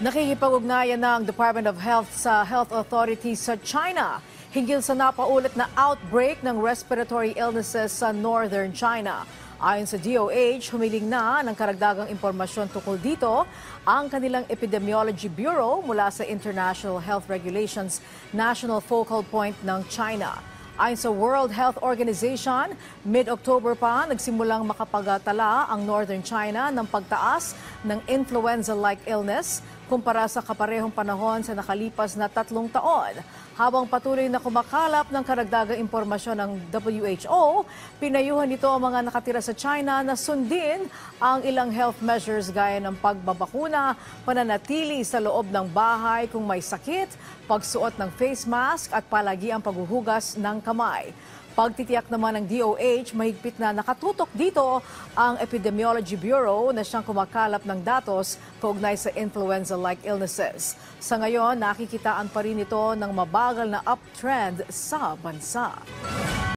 Nakikipag-ugnayan ng Department of Health sa health authorities sa China hinggil sa napaulat na outbreak ng respiratory illnesses sa northern China. Ayon sa DOH, humiling na ng karagdagang impormasyon tungkol dito ang kanilang Epidemiology Bureau mula sa International Health Regulations National Focal Point ng China. Ayon sa World Health Organization, mid-October pa nagsimulang makapagatala ang Northern China ng pagtaas ng influenza-like illness kumpara sa kaparehong panahon sa nakalipas na 3 taon. Habang patuloy na kumakalap ng karagdagang impormasyon ng WHO, pinayuhan nito ang mga nakatira sa China na sundin ang ilang health measures gaya ng pagbabakuna, pananatili sa loob ng bahay kung may sakit, pagsuot ng face mask at palagi ang paghuhugas ng kamay. Pagtitiyak naman ng DOH, mahigpit na nakatutok dito ang Epidemiology Bureau na siyang kumakalap ng datos kaugnay sa influenza-like illnesses. Sa ngayon, nakikitaan pa rin ito ng mabagal na uptrend sa bansa.